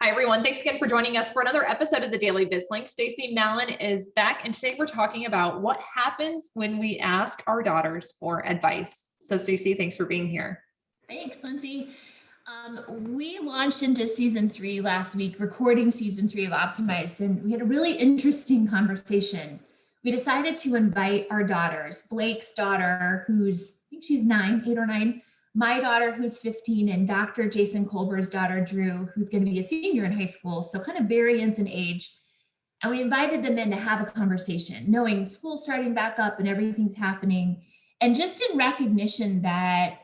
Hi, everyone. Thanks again for joining us for another episode of the Daily BizLink. Stacie Mallen is back, and today we're talking about what happens when we ask our daughters for advice. So, Stacie, thanks for being here. Thanks, Lindsay. We launched into season 3 last week, recording season 3 of Optimized, and we had a really interesting conversation. We decided to invite our daughters, Blake's daughter, who's, I think she's 8 or 9, my daughter, who's 15, and Dr. Jason Colbert's daughter, Drew, who's going to be a senior in high school. So kind of variance in age. And we invited them in to have a conversation, knowing school's starting back up and everything's happening. And just in recognition that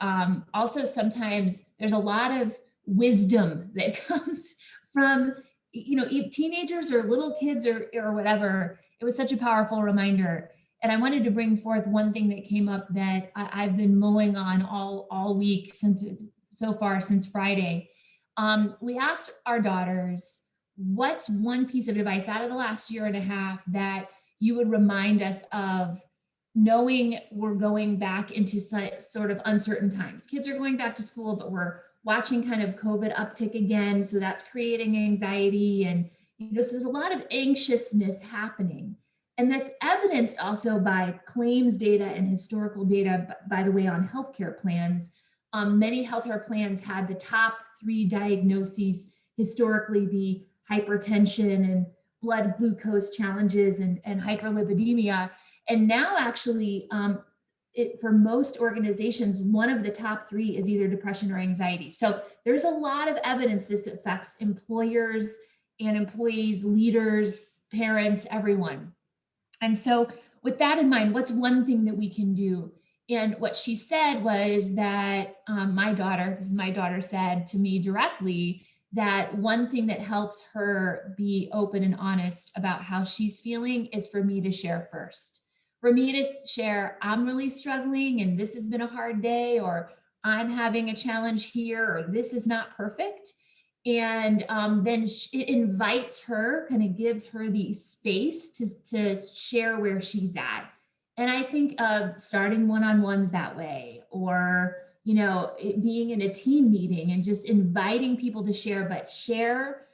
also sometimes there's a lot of wisdom that comes from, teenagers or little kids or whatever. It was such a powerful reminder. And I wanted to bring forth one thing that came up that I've been mulling on all week since Friday. We asked our daughters, what's one piece of advice out of the last year and a half that you would remind us of, knowing we're going back into sort of uncertain times? Kids are going back to school, but we're watching kind of COVID uptick again. So that's creating anxiety. And so there's a lot of anxiousness happening. And that's evidenced also by claims data and historical data, by the way, on healthcare plans. Many healthcare plans had the top 3 diagnoses historically be hypertension and blood glucose challenges and hyperlipidemia. And now actually, for most organizations, one of the top 3 is either depression or anxiety. So there's a lot of evidence this affects employers and employees, leaders, parents, everyone. And so with that in mind, what's one thing that we can do? And what she said was that my daughter said to me directly that one thing that helps her be open and honest about how she's feeling is for me to share first. For me to share, I'm really struggling and this has been a hard day, or I'm having a challenge here, or this is not perfect. And then it invites her, kind of gives her the space to share where she's at. And I think of starting one-on-ones that way, or, it being in a team meeting and just inviting people to share, but share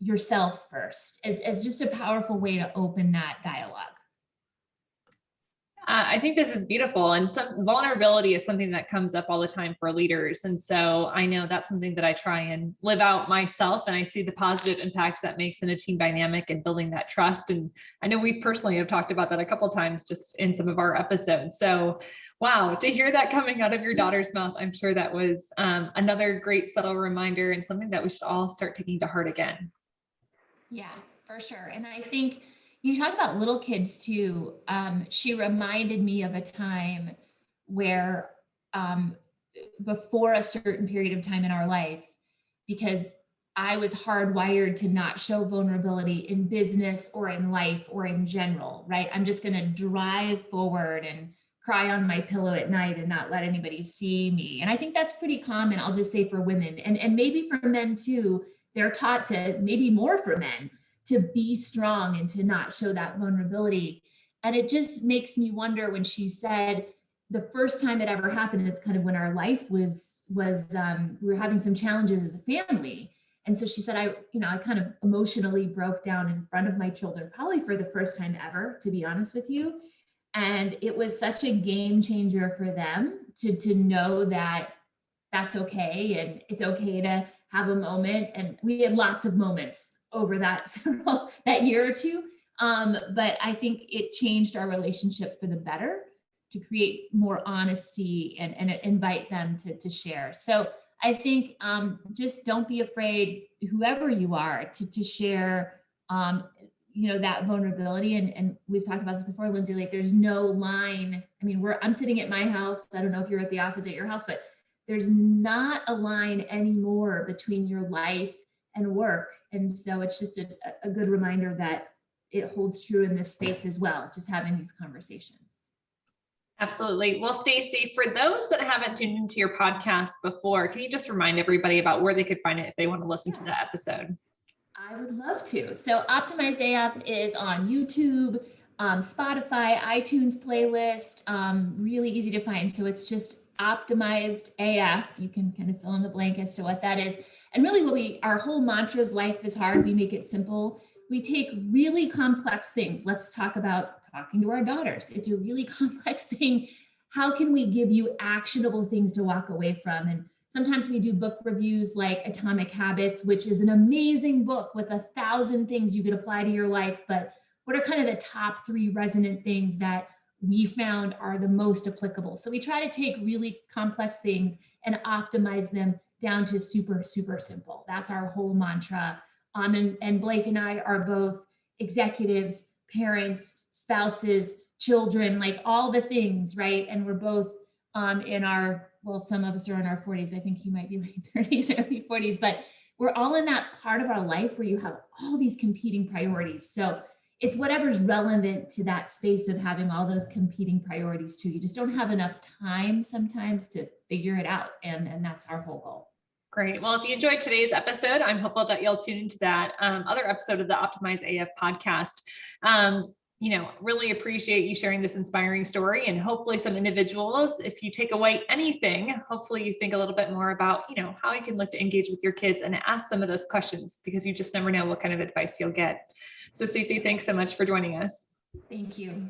yourself first as just a powerful way to open that dialogue. I think this is beautiful, and some vulnerability is something that comes up all the time for leaders. And so I know that's something that I try and live out myself, and I see the positive impacts that makes in a team dynamic and building that trust. And I know we personally have talked about that a couple of times just in some of our episodes. So wow, to hear that coming out of your daughter's mouth, I'm sure that was another great subtle reminder and something that we should all start taking to heart again. Yeah, for sure. And I think you talk about little kids too. She reminded me of a time where before a certain period of time in our life, because I was hardwired to not show vulnerability in business or in life or in general, right? I'm just going to drive forward and cry on my pillow at night and not let anybody see me. And I think that's pretty common, I'll just say, for women and maybe for men too. They're taught to, maybe more for men, to be strong and to not show that vulnerability. And it just makes me wonder when she said the first time it ever happened is kind of when our life was we were having some challenges as a family. And so she said, I kind of emotionally broke down in front of my children, probably for the first time ever, to be honest with you. And it was such a game changer for them to know that that's okay. And it's okay to have a moment. And we had lots of moments over that year or two. But I think it changed our relationship for the better, to create more honesty and invite them to share. So I think just don't be afraid, whoever you are, to share that vulnerability. And we've talked about this before, Lindsay, like there's no line. I mean, I'm sitting at my house. I don't know if you're at the office at your house, but there's not a line anymore between your life and work. And so it's just a good reminder that it holds true in this space as well, just having these conversations. Absolutely. Well, Stacie, for those that haven't tuned into your podcast before, can you just remind everybody about where they could find it if they want to listen to that episode? I would love to. So Optimized AF is on YouTube, Spotify, iTunes playlist, really easy to find. So it's just Optimized AF. You can kind of fill in the blank as to what that is. And really our whole mantra is life is hard, we make it simple. We take really complex things. Let's talk about talking to our daughters. It's a really complex thing. How can we give you actionable things to walk away from? And sometimes we do book reviews like Atomic Habits, which is an amazing book with 1,000 things you could apply to your life. But what are kind of the top 3 resonant things that we found are the most applicable? So we try to take really complex things and optimize them down to super, super simple. That's our whole mantra. And Blake and I are both executives, parents, spouses, children, like all the things, right? And we're both in our, well, some of us are in our 40s. I think he might be late 30s, early 40s, but we're all in that part of our life where you have all these competing priorities. So it's whatever's relevant to that space of having all those competing priorities too. You just don't have enough time sometimes to figure it out. And that's our whole goal. Great. Well, if you enjoyed today's episode, I'm hopeful that you'll tune into that other episode of the Optimize AF podcast. Really appreciate you sharing this inspiring story, and hopefully some individuals, if you take away anything, hopefully you think a little bit more about, how you can look to engage with your kids and ask some of those questions, because you just never know what kind of advice you'll get. So Stacie, thanks so much for joining us. Thank you.